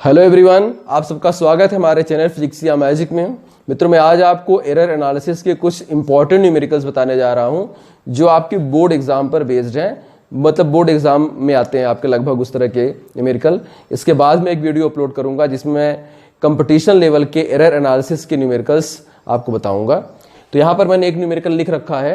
Hello everyone, आप सबका स्वागत है हमारे चैनल फिजिक्स या मैजिक में। मित्रों, मैं आज आपको एरर एनालिसिस के कुछ इंपॉर्टेंट न्यूमेरिकल्स बताने जा रहा हूं जो आपके बोर्ड एग्जाम पर बेस्ड हैं। मतलब बोर्ड एग्जाम में आते हैं आपके लगभग उस तरह के न्यूमेरिकल। इसके बाद मैं एक वीडियो अपलोड करूंगा जिसमें कंपटीशन लेवल के एरर एनालिसिस के न्यूमेरिकल्स आपको बताऊंगा। तो यहाँ पर मैंने एक न्यूमेरिकल लिख रखा है,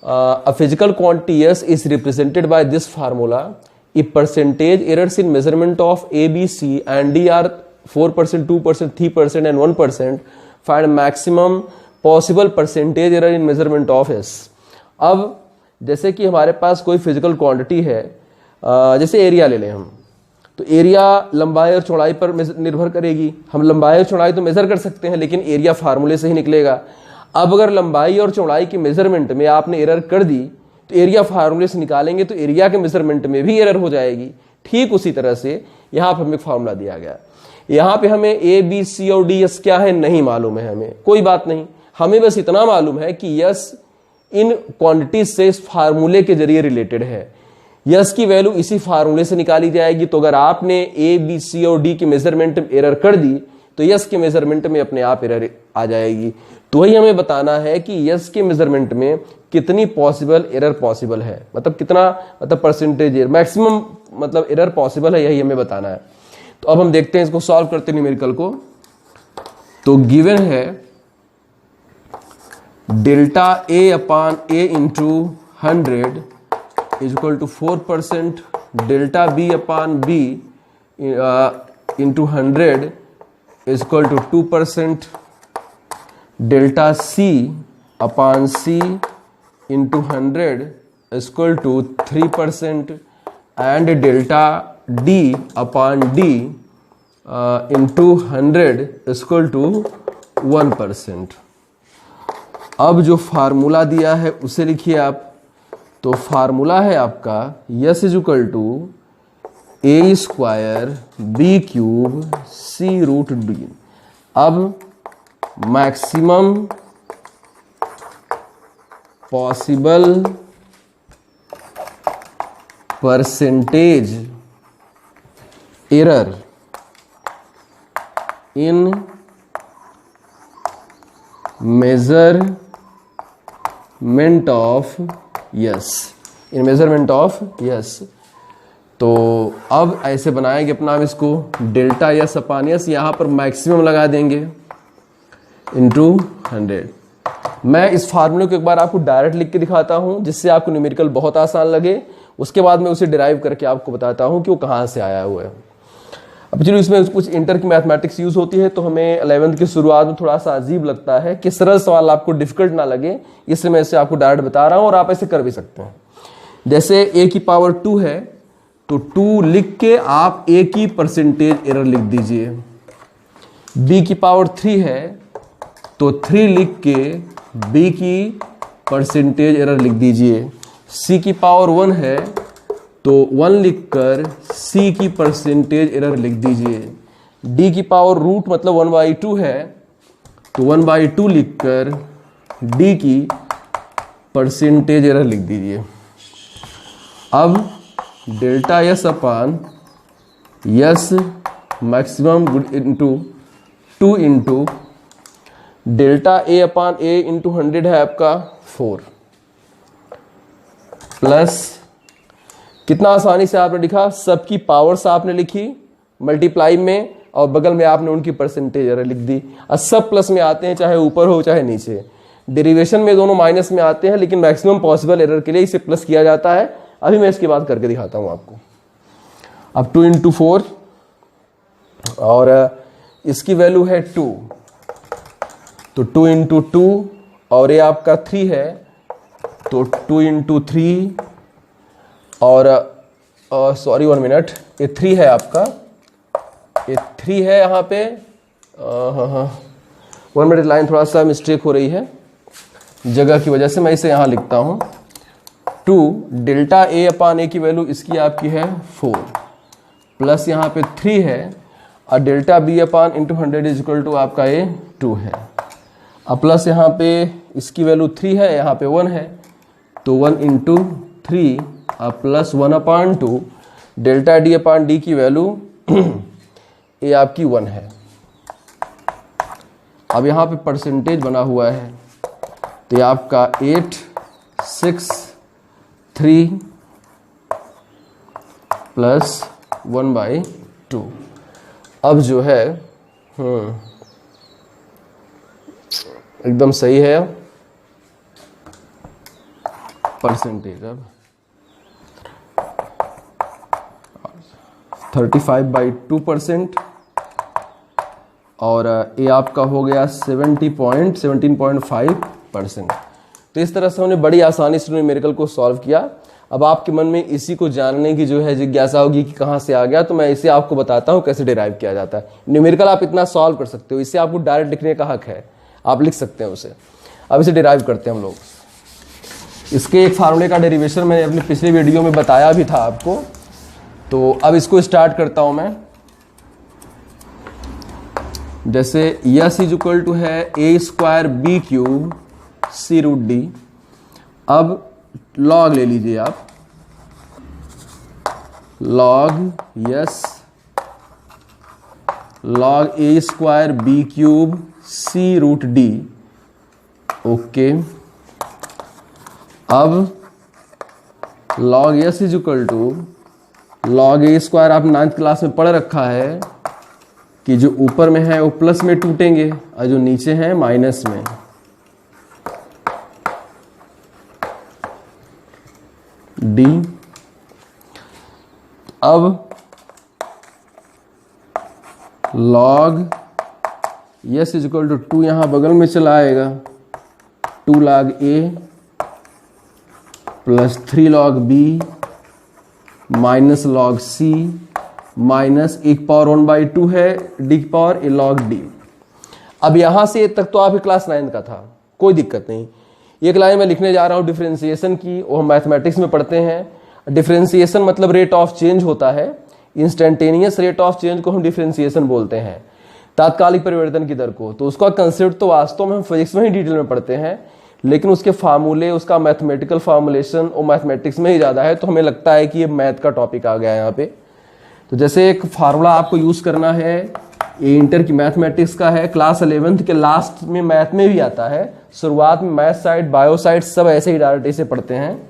a physical quantity S is represented by this formula if percentage errors in measurement of A, B, C and D are 4%, 2%, 3% and 1%, find maximum possible percentage error in measurement of S। अब जैसे कि हमारे पास कोई physical quantity है, जैसे area ले लें हम, तो एरिया लंबाई और चौड़ाई पर निर्भर करेगी। हम लंबाई और चौड़ाई तो मेजर कर सकते हैं लेकिन एरिया फार्मूले से ही निकलेगा। अब अगर लंबाई और चौड़ाई की मेजरमेंट में आपने एरर कर दी तो एरिया फार्मूले से निकालेंगे तो एरिया के मेजरमेंट में भी एरर हो जाएगी। ठीक उसी तरह से यहाँ पर हमें फार्मूला दिया गया, यहाँ पे हमें ए बी सी और डी एस क्या है नहीं मालूम है। हमें कोई बात नहीं, हमें बस इतना मालूम है कि यस इन क्वांटिटीज से इस फार्मूले के जरिए रिलेटेड है। यस की वैल्यू इसी फार्मूले से निकाली जाएगी। तो अगर आपने ए बी सी और डी की मेजरमेंट में एरर कर दी तो यस के मेजरमेंट में अपने आप एरर आ जाएगी। तो वही हमें बताना है कि यस के मेजरमेंट में कितनी पॉसिबल एरर पॉसिबल है, मतलब कितना, मतलब परसेंटेज एरर मैक्सिमम मतलब एरर पॉसिबल है, यही हमें बताना है। तो अब हम देखते हैं, इसको सॉल्व करते हैं न्यूमेरिकल को। तो गिवन है delta A upon A into 100 is equal to 4%, delta B upon B into 100 is equal to 2%, delta C upon C into 100 is equal to 3% and delta D upon D into 100 is equal to 1%। अब जो formula दिया है उसे लिखिए आप। तो formula है आपका S is equal to A square B cube C root D. अब maximum possible percentage error in measurement of S, in measurement of S. तो अब ऐसे बनाएंगे अपना हम इसको, डेल्टा यस अपान यस, यहां पर मैक्सिमम लगा देंगे इंटू 100। मैं इस फार्मूले को एक बार आपको डायरेक्ट लिख के दिखाता हूं जिससे आपको न्यूमेरिकल बहुत आसान लगे। उसके बाद मैं उसे डिराइव करके आपको बताता हूं कि वो कहां से आया हुआ है। अब चलिए, इसमें कुछ इंटर की मैथमेटिक्स यूज होती है तो हमें 11th की शुरुआत में थोड़ा सा अजीब लगता है कि सरल सवाल आपको डिफिकल्ट ना लगे, इसलिए मैं इसे आपको डायरेक्ट बता रहा हूं और आप ऐसे कर भी सकते हैं। जैसे a की पावर 2 है तो 2 लिख के आप a की परसेंटेज एरर लिख दीजिए। b की पावर 3 है तो 3 लिख के b की परसेंटेज एरर लिख दीजिए। c की पावर 1 है तो 1 लिखकर c की परसेंटेज एरर लिख दीजिए। d की पावर रूट मतलब 1/2 है तो 1/2 लिखकर d की परसेंटेज एरर लिख दीजिए। अब delta S upon S maximum into 2 into delta A upon A into 100 है आपका 4 प्लस, कितना आसानी से आपने लिखा, सबकी पावर्स आपने लिखी मल्टीप्लाई में और बगल में आपने उनकी परसेंटेज एरर लिख दी। और सब प्लस में आते हैं, चाहे ऊपर हो चाहे नीचे। डेरिवेशन में दोनों माइनस में आते हैं लेकिन मैक्सिमम पॉसिबल एरर के लिए इसे प्लस किया जाता है। अभी मैं इसके बाद करके दिखाता हूं आपको। अब 2 इंटू 4 और इसकी वैल्यू है 2 तो 2 इंटू 2 और ये आपका 3 है तो 2 इंटू 3 और सॉरी 1 मिनट, ये 3 है आपका, ये 3 है यहाँ पे। हाँ 1 मिनट, लाइन थोड़ा सा मिस्टेक हो रही है जगह की वजह से, मैं इसे यहाँ लिखता हूँ। 2 डेल्टा ए अपान ए की वैल्यू इसकी आपकी है 4 प्लस यहाँ पे 3 है और delta B upon into 100 is equal to आपका ये 2 है। अब प्लस यहाँ पे इसकी वैल्यू 3 है, यहाँ पे 1 है तो 1 into 3 plus 1/2 delta D upon D की वैल्यू ए आपकी 1 है। अब यहाँ पे परसेंटेज बना हुआ है, तो ये आपका 8 6 3 प्लस 1/2। अब जो है एकदम सही है परसेंटेज। अब 35/2% और ये आपका हो गया 17.5%। तो इस तरह से हमने बड़ी आसानी से न्यूमेरिकल को सॉल्व किया। अब आपके मन में इसी को जानने की जो है जिज्ञासा होगी कि कहाँ से आ गया, तो मैं इसे आपको बताता हूँ कैसे डिराइव किया जाता है। न्यूमेरिकल आप इतना सॉल्व कर सकते हो, इससे आपको डायरेक्ट लिखने का हक है, आप लिख सकते हैं उसे। अब इसे डिराइव करते हैं हम लोग। इसके एक फार्मूले का डेरिवेशन मैंने अपने पिछले वीडियो में बताया भी था आपको, तो अब इसको स्टार्ट करता हूँ मैं। जैसे यस इज इक्वल टू है a² b³ c√d। अब लॉग ले लीजिए आप, log S log a² b³ c√d। Okay, अब log S is equal to log a² आप 9th क्लास में पढ़ रखा है कि जो ऊपर में है वो प्लस में टूटेंगे और जो नीचे हैं माइनस में। डी। अब log S is equal to 2 यहां बगल में चला आएगा, 2 log a plus 3 log b minus log c minus 1/1/2 है d की पावर a log d। अब यहां से तक तो आपकी क्लास 9 का था, कोई दिक्कत नहीं। एक लाइन में लिखने जा रहा हूं डिफरेंशिएशन की, वो हम मैथमेटिक्स में पढ़ते हैं। डिफरेंशिएशन मतलब रेट ऑफ चेंज होता है, इंस्टेंटेनियस रेट ऑफ चेंज को हम डिफरेंशिएशन बोलते हैं, तात्कालिक परिवर्तन की दर को। तो उसका कंसेप्ट तो वास्तव में हम फिजिक्स में ही डिटेल में पढ़ते हैं, लेकिन उसके फार्मूले, उसका मैथमेटिकल फार्मूलेशन वो मैथमेटिक्स में ही ज़्यादा है, तो हमें लगता है कि ये मैथ का टॉपिक आ गया है यहाँ पे। तो जैसे एक फार्मूला आपको यूज़ करना है, ये इंटर की मैथमेटिक्स का है, क्लास 11th के लास्ट में मैथ में भी आता है। शुरुआत में मैथ साइड, बायो साइड सब ऐसे ही डायरेक्ट ऐसे पढ़ते हैं।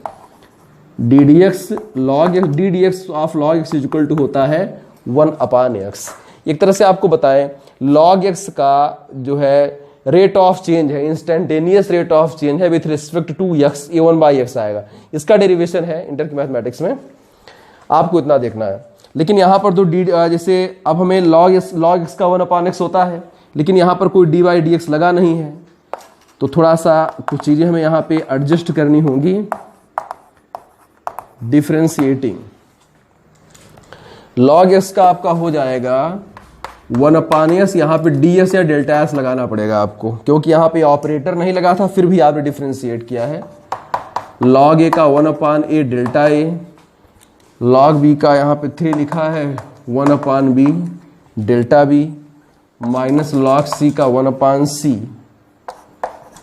D D X log X, D D X of log X is equal to होता है 1/x। एक तरह से आपको बताएं, लॉग एक्स का जो है रेट ऑफ चेंज है, इंस्टेंटेनियस रेट ऑफ चेंज है विथ रिस्पेक्ट टू x, ये 1/x आएगा। इसका डेरिवेशन है इंटर की मैथमेटिक्स में, आपको इतना देखना है। लेकिन यहाँ पर तो जैसे अब हमें log x का 1/x होता है, लेकिन यहाँ पर कोई dy/dx लगा नहीं है, तो थोड़ा सा कुछ चीज़ें हमें यहाँ पे एडजस्ट करनी होंगी। डिफरेंशिएटिंग log x का आपका हो जाएगा 1/s, यहाँ पे ds या डेल्टा s लगाना पड़ेगा आपको, क्योंकि यहाँ पे ऑपरेटर नहीं लगा था, फिर भी आपने डिफरेंशिएट किया है। log a का 1/a delta a, log b का यहाँ पे 3 लिखा है 1/b delta b, minus log c का 1/c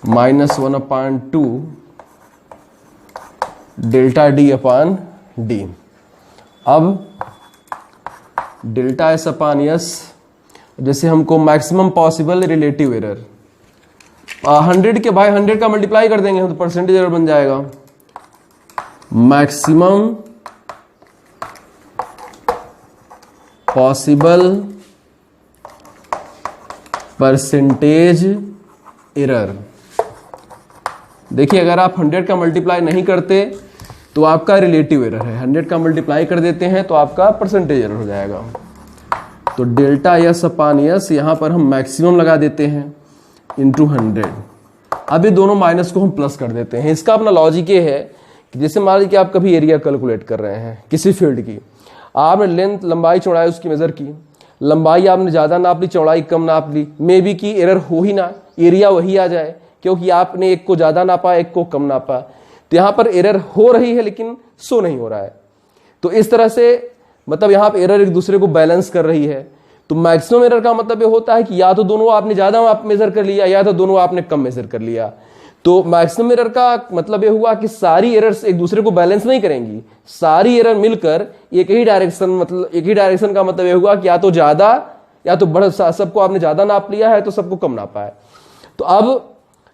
माइनस 1/2 डेल्टा d/d। अब डेल्टा s/s, जैसे हमको मैक्सिमम पॉसिबल रिलेटिव एरर 100 के बाय 100 का मल्टीप्लाई कर देंगे तो परसेंटेज एरर बन जाएगा। Maximum possible percentage error. देखिए, अगर आप 100 का मल्टीप्लाई नहीं करते तो आपका रिलेटिव एरर है, 100 का मल्टीप्लाई कर देते हैं तो आपका परसेंटेज एरर हो जाएगा। तो डेल्टा s/s यहाँ पर हम मैक्सिमम लगा देते हैं इंटू 100। अब ये दोनों माइनस को हम प्लस कर देते हैं। इसका अपना लॉजिक ये है कि जैसे मान लीजिए कि आप कभी एरिया कैलकुलेट कर रहे हैं किसी फील्ड की, आपने लेंथ लंबाई चौड़ाई उसकी मेजर की, लंबाई आपने ज़्यादा नाप ली, चौड़ाई कम नाप ली, मे बी की एरर हो ही ना, एरिया वही आ जाए, क्योंकि आपने एक को ज़्यादा नापा एक को कम नापा। तो यहाँ पर एरर हो रही है लेकिन शो नहीं हो रहा है। तो इस तरह से मतलब यहाँ पर एरर एक दूसरे को बैलेंस कर रही है। तो मैक्सिमम एरर का मतलब ये होता है कि या तो दोनों आपने ज़्यादा आप मेजर कर लिया या तो दोनों आपने कम मेजर कर लिया। तो मैक्सिमम एरर का मतलब ये हुआ कि सारी एरर्स एक दूसरे को बैलेंस नहीं करेंगी, सारी एरर मिलकर एक ही डायरेक्शन, मतलब एक ही डायरेक्शन का मतलब ये हुआ कि या तो ज़्यादा या तो सबको आपने ज्यादा नाप लिया है तो सबको कम नापा है। तो अब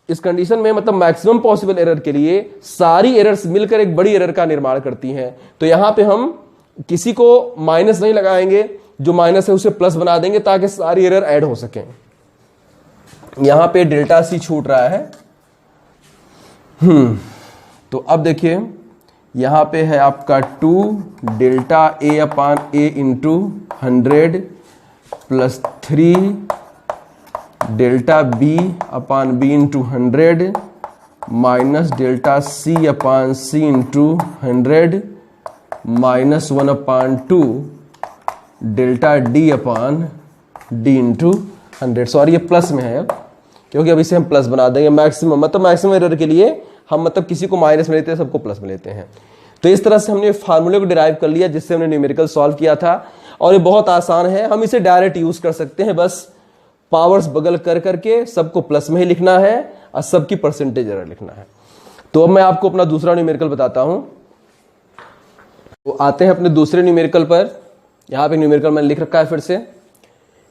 इस कंडीशन में मतलब मैक्सिमम पॉसिबल एरर के लिए सारी एरर्स मिलकर एक बड़ी एरर का निर्माण करती हैं। तो यहां पे हम किसी को माइनस नहीं लगाएंगे, जो माइनस है उसे प्लस बना देंगे ताकि सारी एरर ऐड हो सकें। यहां पे डेल्टा सी छूट रहा है। तो अब देखिए यहां पे है आपका 2 delta A upon A into 100 plus 3 delta B upon B into 100 minus delta C upon C into 100 minus 1 upon 2 delta D upon D into 100। Sorry ये प्लस में है अब, क्योंकि अब इसे हम प्लस बना देंगे। मैक्सिमम मतलब मैक्सिमम एरर के लिए हम मतलब किसी को माइनस में लेते हैं, सबको प्लस में लेते हैं। तो इस तरह से हमने फार्मूले को डिराइव कर लिया जिससे हमने न्यूमेरिकल सॉल्व किया था, और ये बहुत आसान है, हम इसे डायरेक्ट यूज कर सकते हैं। बस पावर्स बगल कर करके सबको प्लस में ही लिखना है और सबकी परसेंटेज एरर लिखना है। तो अब मैं आपको अपना दूसरा न्यूमेरिकल बताता हूं। तो आते हैं अपने दूसरे न्यूमेरिकल पर। यहां पे न्यूमेरिकल मैंने लिख रखा है फिर से।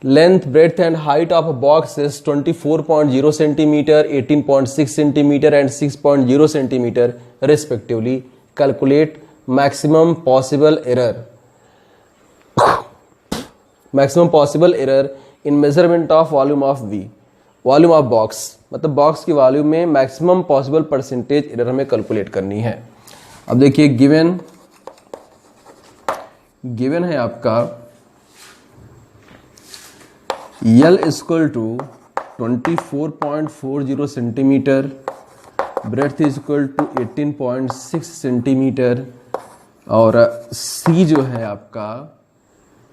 Length breadth and height of a box is 24.0 centimetre, 18.6 centimetre and 6.0 centimetre respectively. Calculate maximum possible error in measurement of volume of V. Volume of box मतलब बॉक्स की वॉल्यूम में मैक्सिमम पॉसिबल परसेंटेज एरर हमें calculate करनी है। अब देखिए given है आपका L equal to 24.40 centimetre, breadth is equal to 18.6 centimetre और C जो है आपका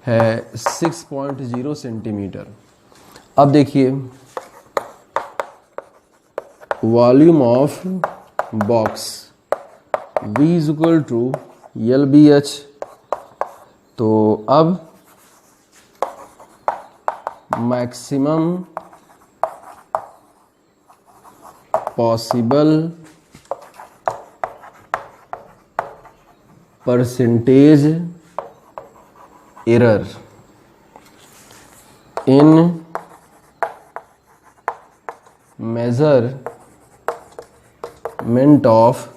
है 6.0 सेंटीमीटर। अब देखिए volume of box V is equal to LBH। तो अब maximum possible percentage error in measurement of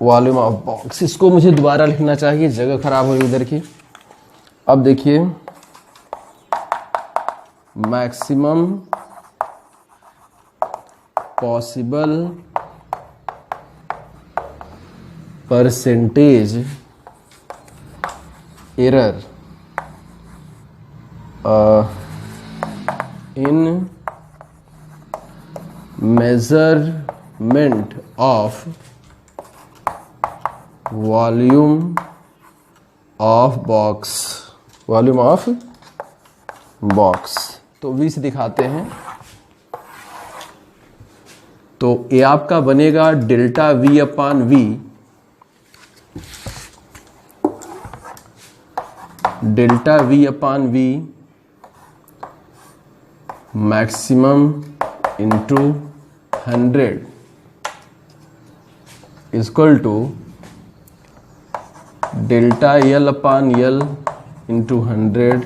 volume of box. इसको मुझे दोबारा लिखना चाहिए, जगह खराब हो रही इधर की। अब देखिए maximum possible percentage error in measurement of volume of box. तो V से दिखाते हैं। तो ये आपका बनेगा delta V upon V, delta V upon V maximum into 100 equal to delta L upon L into 100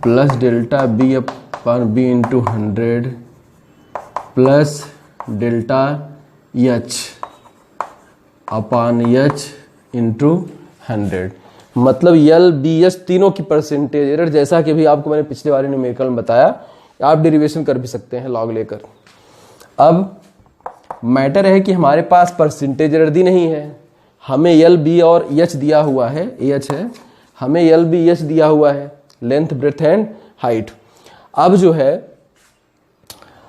plus delta B upon B into 100 plus delta H upon H into 100। मतलब L B H तीनों की percentage error, जैसा कि भी आपको मैंने पिछले वाले न्यूमेरिकल में बताया, आप डेरिवेशन कर भी सकते हैं लॉग लेकर। अब मैटर है कि हमारे पास परसेंटेज एरर दी नहीं है, हमें L B और H दिया हुआ है, H है, हमें L B H दिया हुआ है, लेंथ ब्रेड्थ एंड हाइट। अब जो है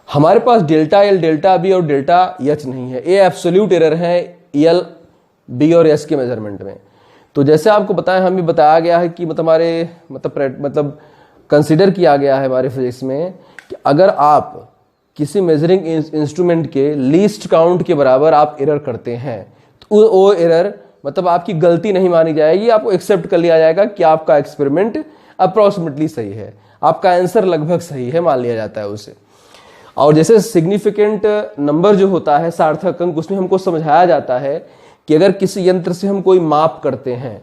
हमारे पास डेल्टा L डेल्टा B और डेल्टा H नहीं है, ये एब्सोल्यूट एरर है L B और H के मेजरमेंट में। तो जैसे आपको बताया, हमें बताया गया है कि मतलब कंसीडर किया गया है हमारे फिजिक्स में कि अगर आप किसी मेजरिंग इंस्ट्रूमेंट के लीस्ट काउंट के बराबर आप एरर करते हैं तो वो एरर मतलब आपकी गलती नहीं मानी जाएगी, आपको एक्सेप्ट कर लिया जाएगा कि आपका एक्सपेरिमेंट अप्रोक्सीमेटली सही है, आपका आंसर लगभग सही है, मान लिया जाता है उसे। और जैसे सिग्निफिकेंट नंबर जो होता है, सार्थक अंक, उसमें हमको समझाया जाता है कि अगर किसी यंत्र से हम कोई माप करते हैं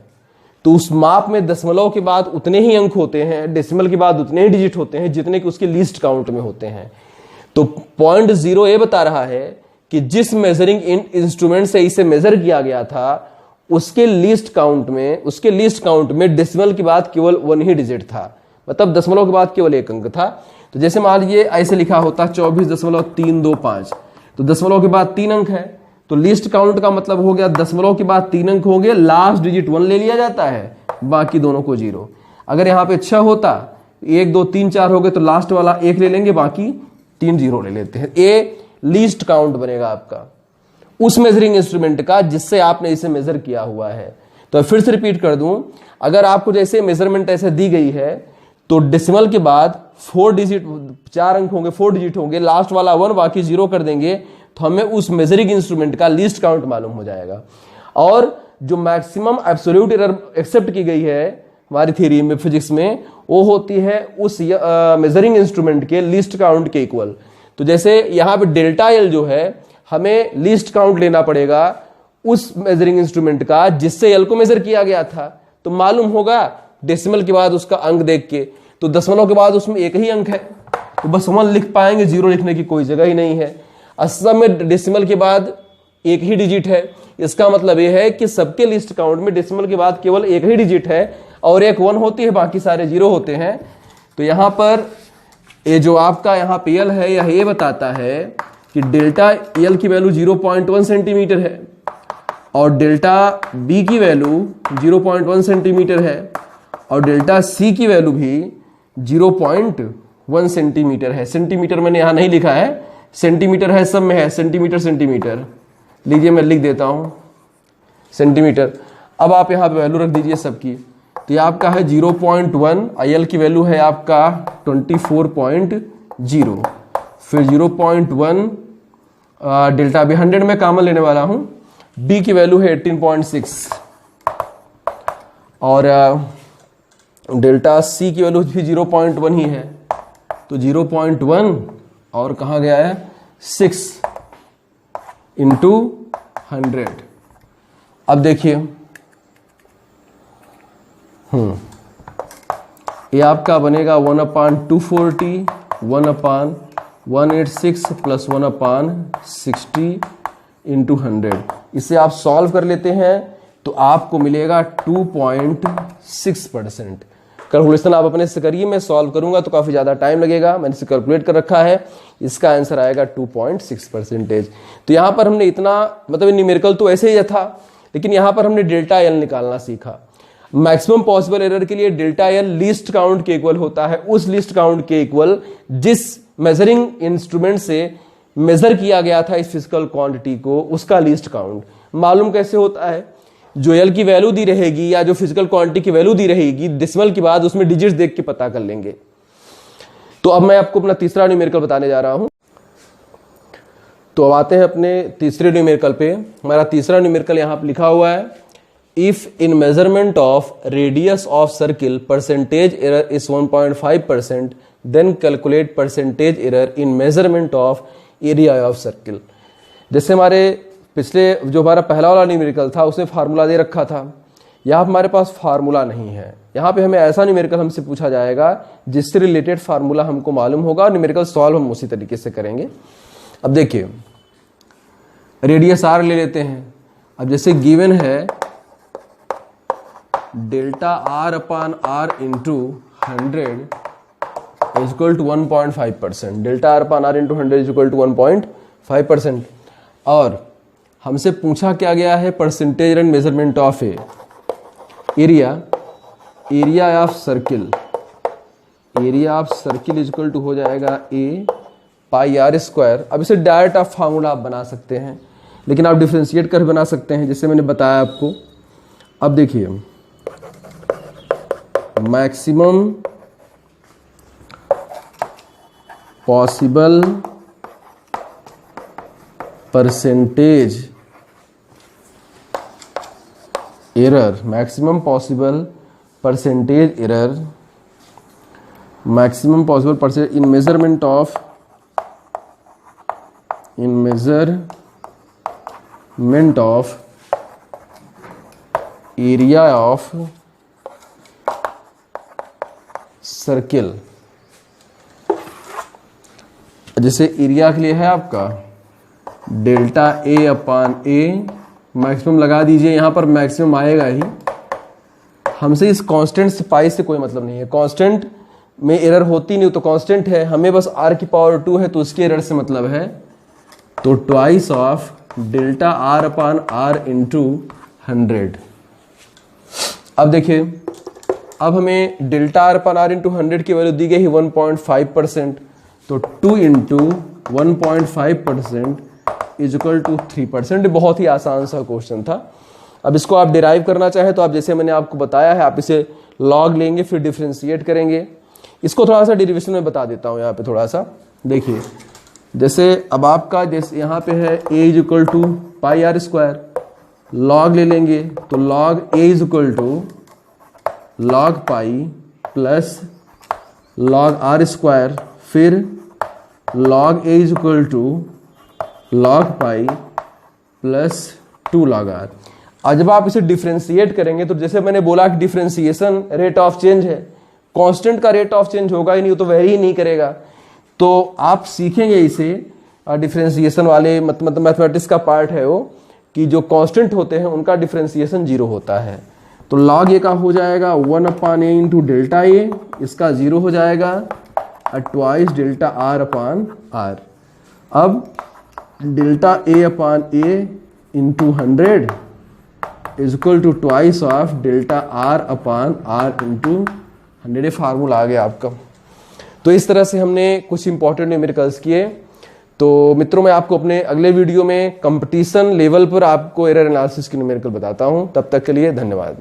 तो उस माप में दशमलव के बाद उतने ही अंक होते हैं, डेसिमल के बाद उतने ही डिजिट होते हैं जितने कि उसके लीस्ट काउंट में होते हैं। तो 0.0 ये बता रहा है कि जिस मेजरिंग इंस्ट्रूमेंट से इसे मेजर किया गया था उसके लीस्ट काउंट में डेसिमल के बाद केवल 1 ही डिजिट था, मतलब दशमलव के बाद केवल 1 अंक था। तो जैसे मान लीजिए ऐसे लिखा होता 24.325, तो दशमलव के बाद 3 अंक है, तो लीस्ट काउंट का मतलब हो गया दशमलव के बाद 3 अंक होंगे, लास्ट डिजिट 1 ले लिया जाता है, बाकी दोनों को 0। अगर यहाँ पे 6 होता 1 2 3 4 हो गए तो लास्ट वाला 1 ले लेंगे, बाकी 3 0 ले लेते हैं। ए लीस्ट काउंट बनेगा आपका उस मेजरिंग इंस्ट्रूमेंट का जिससे आपने इसे मेजर किया हुआ है। तो फिर से रिपीट कर दूं, अगर आपको जैसे मेजरमेंट ऐसे दी गई है तो डेसिमल के बाद 4 डिजिट 4 अंक होंगे, 4 डिजिट होंगे, लास्ट वाला 1 बाकी 0 कर देंगे तो हमें उस मेजरिंग इंस्ट्रूमेंट का लीस्ट काउंट मालूम हो जाएगा। और जो मैक्सिमम एब्सोल्यूट एरर एक्सेप्ट की गई है हमारी थ्योरी में, फिजिक्स में, वो होती है उस मेजरिंग इंस्ट्रूमेंट के लीस्ट काउंट के इक्वल। तो जैसे यहाँ पे डेल्टा एल जो है हमें लीस्ट काउंट लेना पड़ेगा उस मेजरिंग इंस्ट्रूमेंट का जिससे एल को मेजर किया गया था, तो मालूम होगा डेसिमल के बाद उसका अंक देख के, तो दशमलव के बाद उसमें 1 ही अंक है, तो बस 1 लिख पाएंगे, 0 लिखने की कोई जगह ही नहीं है। असल में डेसिमल के बाद 1 ही डिजिट है, इसका मतलब यह है कि सबके लिस्ट काउंट में डेसिमल के बाद केवल 1 ही डिजिट है और एक 1 होती है, बाकी सारे 0 होते हैं। तो यहां पर ये जो आपका यहाँ पे एल है यह ये बताता है कि डेल्टा एल की वैल्यू 0.1 सेंटीमीटर है और डेल्टा बी की वैल्यू 0.1 सेंटीमीटर है और डेल्टा सी की वैल्यू भी 0.1 सेंटीमीटर है। सेंटीमीटर मैंने यहां नहीं लिखा है, सेंटीमीटर है, सब में है सेंटीमीटर। लीजिए मैं लिख देता हूं सेंटीमीटर। अब आप यहां पे वैल्यू रख दीजिए सबकी, तो ये आपका है 0.1, आई की वैल्यू है आपका 24.0, फिर 0.1 डेल्टा बी 100 में कॉमन लेने वाला हूं, बी की वैल्यू है 18.6 और डेल्टा सी की वैल्यू भी 0.1 ही है, तो 0.1 और कहाँ गया है 6 इंटू 100। अब देखिए ये आपका बनेगा 1/240, 1/186 प्लस 1/60 इंटू 100। इसे आप सॉल्व कर लेते हैं तो आपको मिलेगा 2.6%। कैलकुलेशन आप अपने से करिए, मैं सॉल्व करूंगा तो काफी ज्यादा टाइम लगेगा, मैंने इसे कैलकुलेट कर रखा है। इसका आंसर आएगा 2.6%। तो यहां पर हमने इतना, मतलब न्यूमेरिकल तो ऐसे ही था, लेकिन यहां पर हमने डेल्टा एल निकालना सीखा। मैक्सिमम पॉसिबल एरर के लिए डेल्टा एल लीस्ट काउंट के इक्वल होता है, उस लीस्ट काउंट के इक्वल जिस मेजरिंग इंस्ट्रूमेंट से मेजर किया गया था इस फिजिकल क्वांटिटी को, उसका लीस्ट काउंट। मालूम कैसे होता है, जो एल की वैल्यू दी रहेगी या जो फिजिकल क्वांटिटी की वैल्यू दी रहेगी डेसिमल के बाद उसमें डिजिट्स देख के पता कर लेंगे। तो अब मैं आपको अपना तीसरा न्यूमेरिकल बताने जा रहा हूं। तो अब आते हैं अपने तीसरे न्यूमेरिकल पे। हमारा तीसरा न्यूमेरिकल यहां पर लिखा हुआ है, if in measurement of radius of circle percentage error is 1.5%, then calculate percentage error in measurement of area of circle. जैसे हमारे पिछले जो हमारा पहला वाला न्यूमेरिकल था उसमें फार्मूला दे रखा था, यहाँ हमारे पास फार्मूला नहीं है। यहाँ पे हमें ऐसा न्यूमेरिकल हमसे पूछा जाएगा जिससे रिलेटेड फार्मूला हमको मालूम होगा, न्यूमेरिकल सॉल्व हम उसी तरीके से करेंगे। अब देखिए रेडियस आर ले लेते हैं। अब जैसे गिवन है delta R upon R into 100 is equal to 1.5%। Delta R upon R into 100 is equal to 1.5%। और हमसे पूछा क्या गया है, percentage and measurement of area of circle. Area of circle is equal to हो जाएगा a पाई आर स्क्वायर। अब इसे डायरेक्ट आप फार्मूला आप बना सकते हैं, लेकिन आप डिफरेंशिएट कर बना सकते हैं जैसे मैंने बताया आपको। अब देखिए maximum possible percentage error, maximum possible percentage error, maximum possible percentage in measurement of area of circle. जैसे एरिया के लिए है आपका delta A upon A, maximum लगा दीजिए, यहां पर मैक्सिमम आएगा ही। हमसे इस कांस्टेंट से पाई से कोई मतलब नहीं है, कांस्टेंट में एरर होती नहीं, तो कांस्टेंट है, हमें बस r की पावर 2 है तो उसके एरर से मतलब है। तो twice of delta r upon r into 100। अब देखिए, अब हमें डेल्टा r अपान r इंटू 100 की वैल्यू दी गई 1.5%, तो 2 इंटू 1.5% इज इक्वल टू 3%। बहुत ही आसान सा क्वेश्चन था। अब इसको आप डिराइव करना चाहें तो आप, जैसे मैंने आपको बताया है, आप इसे लॉग लेंगे, फिर डिफ्रेंशिएट करेंगे। इसको थोड़ा सा डेरिवेशन में बता देता हूं यहाँ पे थोड़ा सा। देखिए, जैसे अब आपका जैसे यहाँ पे है a is equal to pi R square, log ले लेंगे तो log a is equal to log pi plus log R square, फिर log a is equal to log pi plus 2 log R. और जब आप इसे डिफ्रेंशिएट करेंगे तो जैसे मैंने बोला कि डिफ्रेंशिएशन रेट ऑफ चेंज है, कांस्टेंट का रेट ऑफ चेंज होगा ही नहीं, तो वेरी ही नहीं करेगा। तो आप सीखेंगे इसे डिफ्रेंशिएशन वाले मैथमेटिक्स का पार्ट है वो, कि जो कांस्टेंट होते हैं उनका डिफ्रेंशिएशन 0 होता है। तो लॉग ए का हो जाएगा 1 अपान ए इंटू डेल्टा ए, इसका 0 हो जाएगा, twice delta R upon R. अब delta A upon A into 100 is equal to twice of delta R upon R into 100। ये फार्मूला आ गया आपका। तो इस तरह से हमने कुछ इंपॉर्टेंट न्यूमेरिकल्स किए। तो मित्रों, मैं आपको अपने अगले वीडियो में कंपटीशन लेवल पर आपको एरर एनालिसिस की न्यूमेरिकल बताता हूं। तब तक के लिए धन्यवाद।